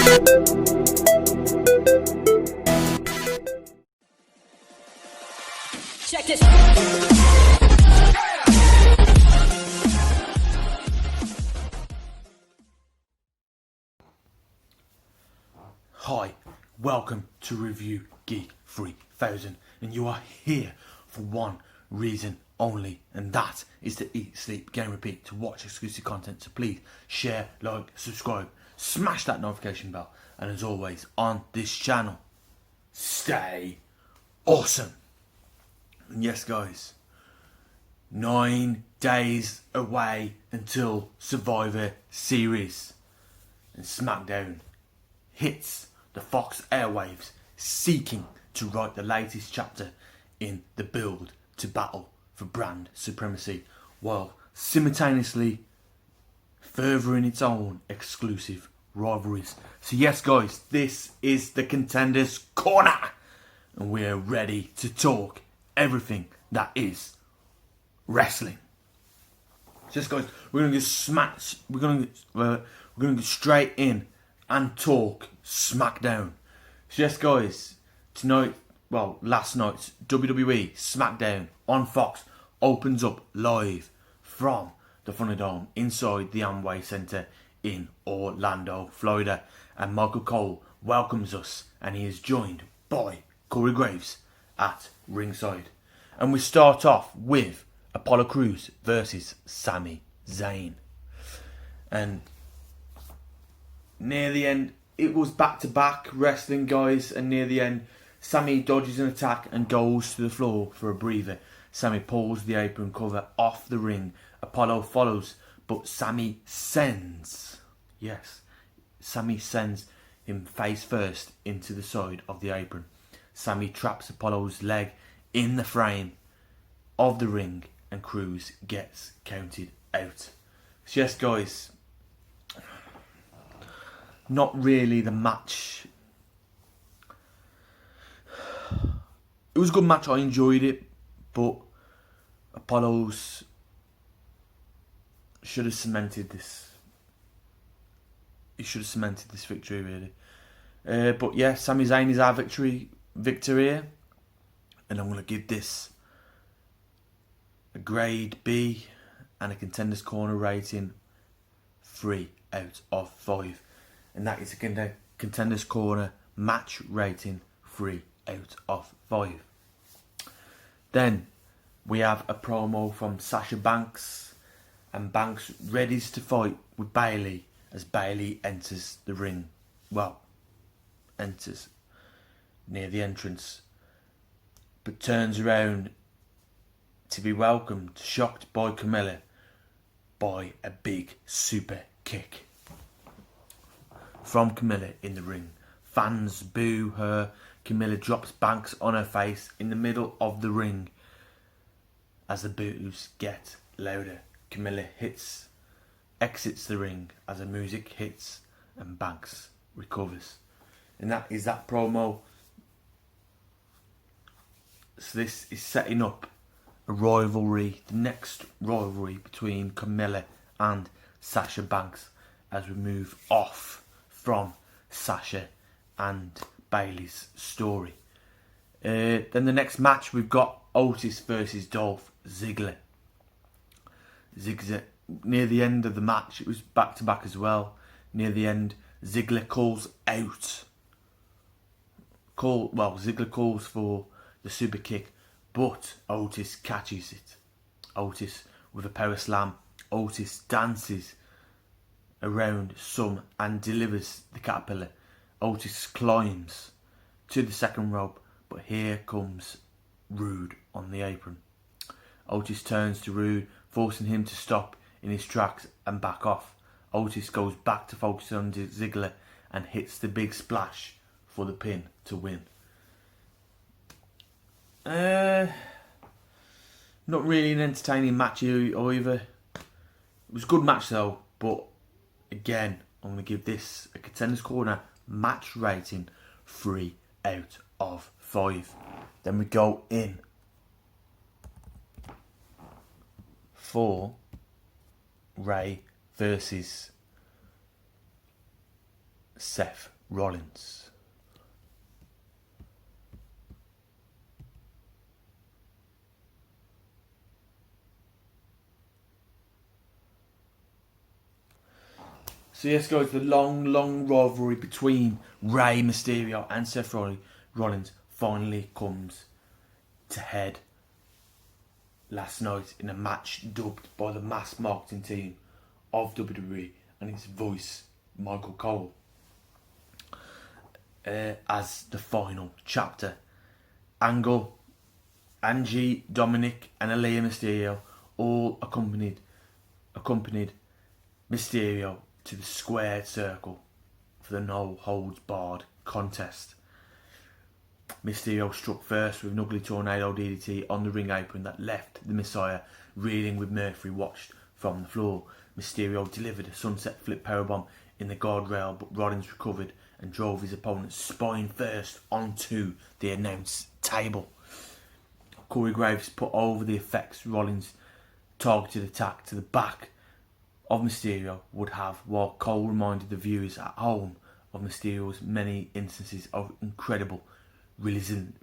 Check this. Hi, welcome to Review Geek 3000, and you are here for one reason only, and that is to eat, sleep, game, repeat, to watch exclusive content. So please share, like, subscribe, smash that notification bell, and as always on this channel, stay awesome. And yes guys, 9 days away until Survivor Series, and SmackDown hits the Fox airwaves, seeking to write the latest chapter in the build to battle for brand supremacy, while simultaneously furthering its own exclusive rivalries. So yes guys, this is the Contenders Corner, and we are ready to talk everything that is wrestling. So yes guys, we're gonna get smashed. We're gonna get straight in and talk SmackDown. So yes guys, last night's WWE SmackDown on Fox opens up live from the Thunderdome inside the Amway Center in Orlando, Florida, and Michael Cole welcomes us, and he is joined by Corey Graves at ringside. And we start off with Apollo Crews versus Sami Zayn. And near the end, it was back-to-back wrestling, guys, and near the end, Sami dodges an attack and goes to the floor for a breather. Sami pulls the apron cover off the ring. Apollo follows, but Sami sends him face first into the side of the apron. Sami traps Apollo's leg in the frame of the ring, and Crews gets counted out. So yes guys, not really the match. It was a good match, I enjoyed it, but Apollo's should have cemented this. He should have cemented this victory, really. But yeah, Sami Zayn is our victor here, and I'm going to give this a grade B and a Contenders Corner rating 3 out of 5. And that is a Contenders Corner match rating 3 out of 5. Then we have a promo from Sasha Banks, and Banks readies to fight with Bayley as Bayley enters the ring. Well, enters near the entrance, but turns around to be welcomed, shocked by Camilla, by a big super kick from Camilla in the ring. Fans boo her. Camilla drops Banks on her face in the middle of the ring. As the boos get louder, Camilla exits the ring as the music hits and Banks recovers. And that is that promo. So this is setting up a rivalry, the next rivalry between Camilla and Sasha Banks, as we move off from Sasha and Bayley's story. Then the next match, we've got Otis versus Dolph Ziggler. Near the end of the match, it was back to back as well. Near the end, Ziggler calls out. Ziggler calls for the super kick, but Otis catches it. Otis with a power slam. Otis dances around some and delivers the caterpillar. Otis climbs to the second rope, but here comes Rude on the apron. Otis turns to Rude, forcing him to stop in his tracks and back off. Otis goes back to focus on Ziggler and hits the big splash for the pin to win. Not really an entertaining match either. It was a good match though, but again, I'm going to give this a Contenders Corner match rating 3 out of 5. Then we go in for Ray versus Seth Rollins. So yes guys, the long rivalry between Rey Mysterio and Seth Rollins finally comes to head last night in a match dubbed by the mass marketing team of WWE and its voice, Michael Cole, as the final chapter. Angie, Dominic and Aaliyah Mysterio all accompanied Mysterio to the squared circle for the no holds barred contest. Mysterio struck first with an ugly tornado DDT on the ring apron that left the Messiah reeling with Murphy watched from the floor. Mysterio delivered a sunset flip powerbomb in the guardrail, but Rollins recovered and drove his opponent's spine first onto the announce table. Corey Graves put over the effects Rollins' targeted attack to the back of Mysterio would have, while Cole reminded the viewers at home of Mysterio's many instances of incredible resiliency.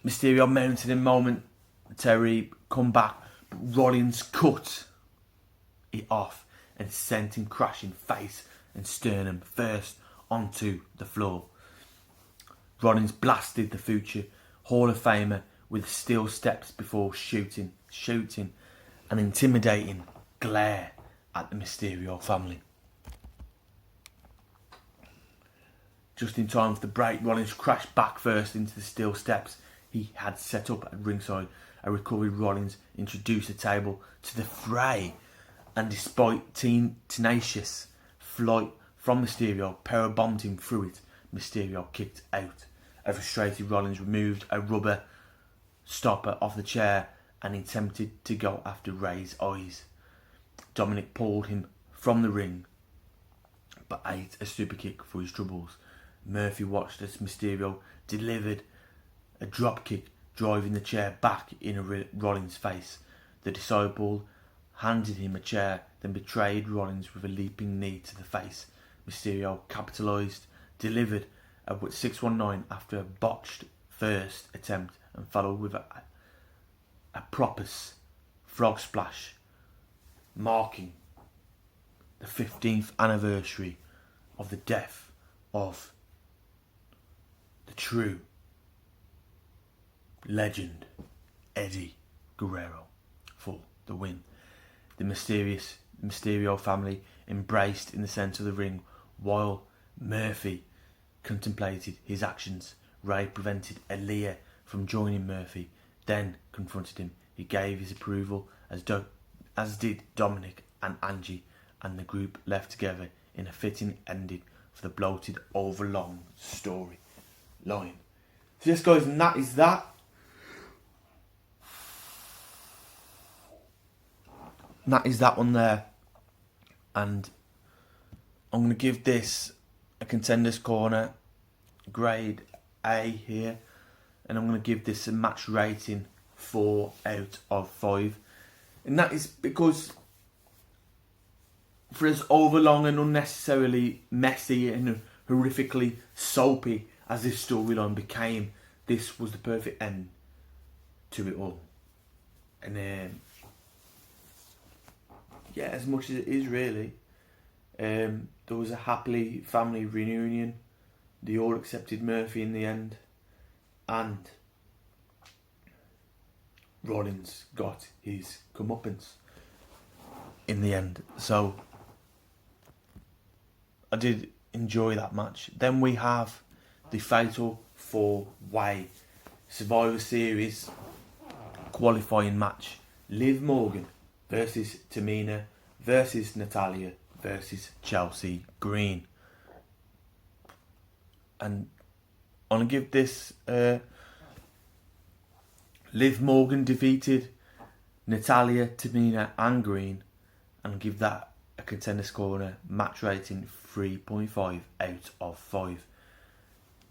Mysterio mounted a momentary comeback, but Rollins cut it off and sent him crashing face and sternum first onto the floor. Rollins blasted the future Hall of Famer with steel steps before shooting an intimidating glare at the Mysterio family. Just in time for the break, Rollins crashed back first into the steel steps he had set up at ringside. A recovered Rollins introduced the table to the fray, and despite tenacious flight from Mysterio powerbombed him through it, Mysterio kicked out. A frustrated Rollins removed a rubber stopper off the chair and attempted to go after Rey's eyes. Dominic pulled him from the ring but ate a super kick for his troubles. Murphy watched as Mysterio delivered a drop kick, driving the chair back in Rollins' face. The disciple handed him a chair, then betrayed Rollins with a leaping knee to the face. Mysterio capitalised, delivered a 619 after a botched first attempt and followed with a propus frog splash, marking the 15th anniversary of the death of the true legend Eddie Guerrero for the win. The Mysterio family embraced in the centre of the ring while Murphy contemplated his actions. Rey prevented Aaliyah from joining Murphy, then confronted him. He gave his approval, as did Dominic and Angie, and the group left together in a fitting ending for the bloated, overlong story line. So yes guys, and that is that. And that is that one there. And I'm going to give this a Contenders Corner grade A here. And I'm going to give this a match rating 4 out of 5. And that is because for as overlong and unnecessarily messy and horrifically soapy as this storyline became, this was the perfect end to it all. And yeah, as much as it is really, there was a happily family reunion. They all accepted Murphy in the end, and Rollins got his comeuppance in the end. So I did enjoy that match. Then we have the Fatal 4-Way Survivor Series qualifying match. Liv Morgan versus Tamina versus Natalya versus Chelsea Green. And I'm going to give this... Liv Morgan defeated Natalya, Tamina and Green, and give that a Contenders Corner match rating 3.5 out of 5.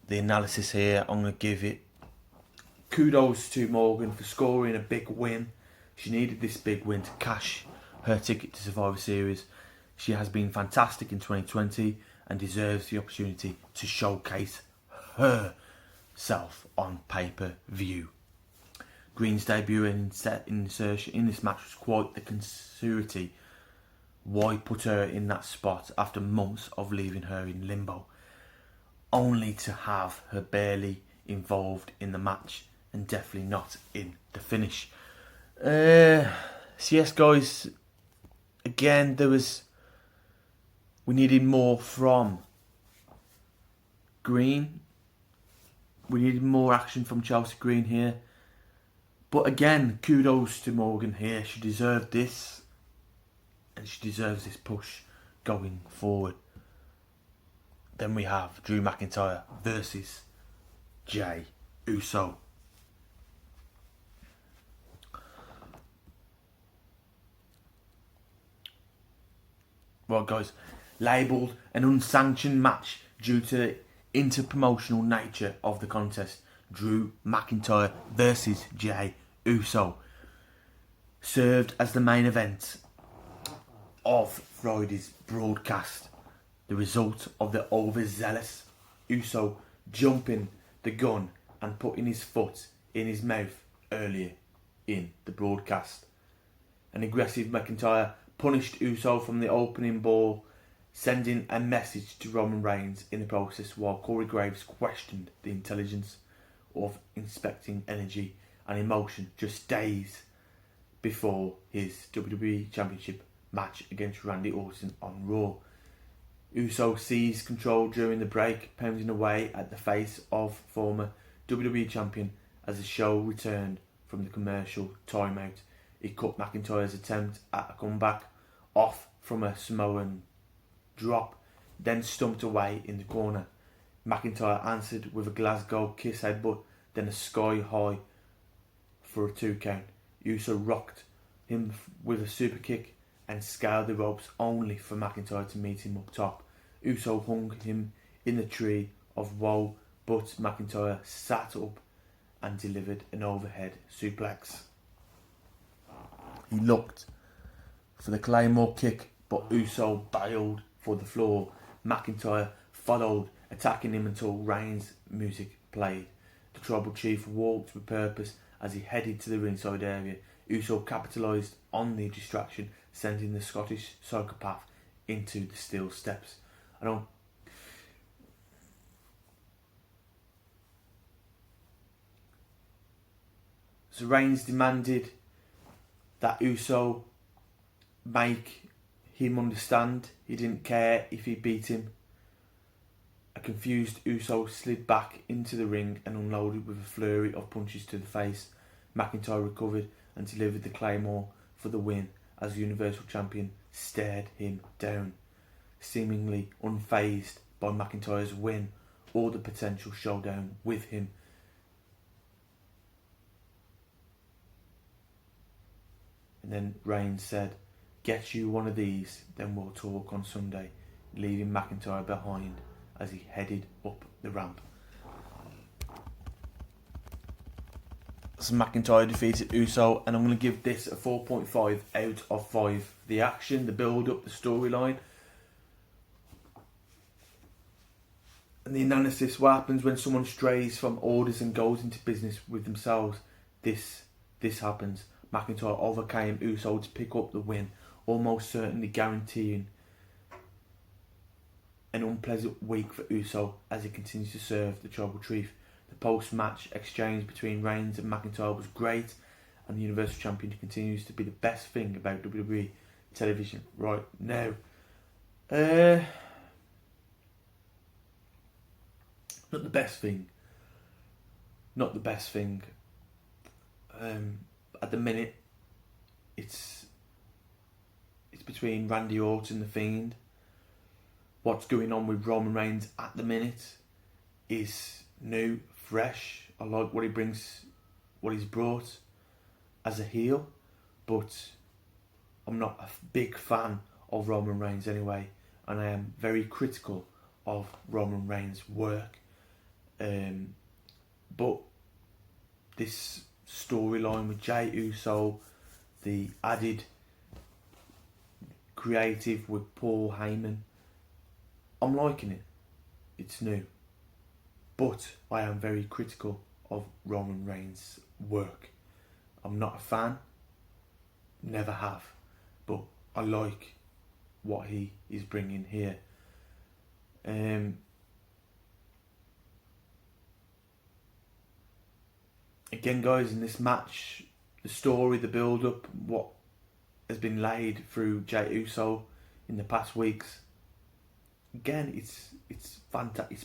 The analysis here, I'm going to give it kudos to Morgan for scoring a big win. She needed this big win to cash her ticket to Survivor Series. She has been fantastic in 2020 and deserves the opportunity to showcase herself on pay-per-view. Green's debut and insertion in this match was quite the casualty. Why put her in that spot after months of leaving her in limbo, only to have her barely involved in the match and definitely not in the finish? So yes, guys, again, we needed more from Green. We needed more action from Chelsea Green here. But again, kudos to Morgan here. She deserved this. And she deserves this push going forward. Then we have Drew McIntyre versus Jay Uso. Well, guys, labelled an unsanctioned match due to the interpromotional nature of the contest. Drew McIntyre versus Jay Uso served as the main event of Friday's broadcast. The result of the overzealous Uso jumping the gun and putting his foot in his mouth earlier in the broadcast. An aggressive McIntyre punished Uso from the opening ball, sending a message to Roman Reigns in the process, while Corey Graves questioned the intelligence of inspecting energy and emotion just days before his WWE Championship match against Randy Orton on Raw. Uso seized control during the break, pounding away at the face of former WWE Champion as the show returned from the commercial timeout. He cut McIntyre's attempt at a comeback off from a Samoan drop, then stumped away in the corner. McIntyre answered with a Glasgow kiss headbutt, then a sky high for a 2 count. Uso rocked him with a super kick and scaled the ropes, only for McIntyre to meet him up top. Uso hung him in the tree of woe, but McIntyre sat up and delivered an overhead suplex. He looked for the Claymore kick, but Uso bailed for the floor. McIntyre followed, attacking him until Reigns' music played. The Tribal Chief walked with purpose as he headed to the ringside area. Uso capitalised on the distraction, sending the Scottish psychopath into the steel steps. So Reigns demanded that Uso make him understand he didn't care if he beat him. A confused Uso slid back into the ring and unloaded with a flurry of punches to the face. McIntyre recovered and delivered the Claymore for the win as the Universal Champion stared him down, seemingly unfazed by McIntyre's win or the potential showdown with him. And then Reigns said, "Get you one of these, then we'll talk on Sunday," leaving McIntyre behind as he headed up the ramp. So McIntyre defeated Uso, and I'm going to give this a 4.5 out of 5. The action, the build-up, the storyline, and the analysis. What happens when someone strays from orders and goes into business with themselves? This happens. McIntyre overcame Uso to pick up the win, almost certainly guaranteeing an unpleasant week for Uso as he continues to serve the Tribal Chief. The post-match exchange between Reigns and McIntyre was great, and the Universal Champion continues to be the best thing about WWE television right now. Not the best thing. At the minute, it's between Randy Orton and The Fiend. What's going on with Roman Reigns at the minute is new, fresh. I like what he's brought as a heel, but I'm not a big fan of Roman Reigns anyway, and I am very critical of Roman Reigns' work. But this storyline with Jay Uso, the added creative with Paul Heyman. I'm liking it. It's new. But I am very critical of Roman Reigns' work. I'm not a fan. Never have. But I like what he is bringing here. Again, guys, in this match, the story, the build-up, what has been laid through Jay Uso in the past weeks. Again, it's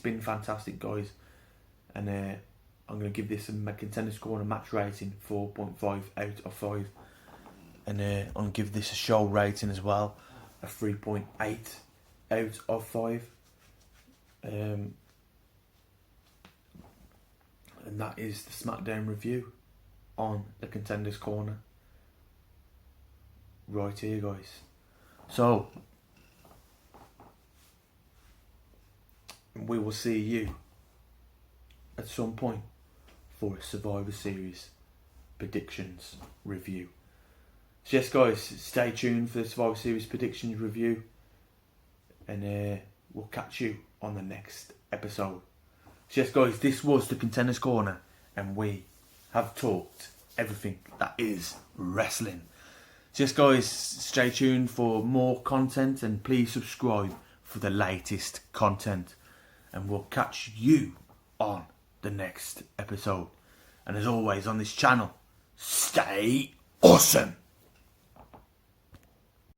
been fantastic, guys. And I'm going to give this a Contenders Corner match rating 4.5 out of 5. And I'm going to give this a show rating as well, a 3.8 out of 5. And that is the SmackDown review on the Contenders Corner. Right here, guys. So, we will see you at some point for a Survivor Series predictions review. So yes, guys, stay tuned for the Survivor Series predictions review. And we'll catch you on the next episode. So yes, guys, this was the Contenders Corner, and we have talked everything that is wrestling. So yes, guys, stay tuned for more content, and please subscribe for the latest content. And we'll catch you on the next episode. And as always on this channel, stay awesome.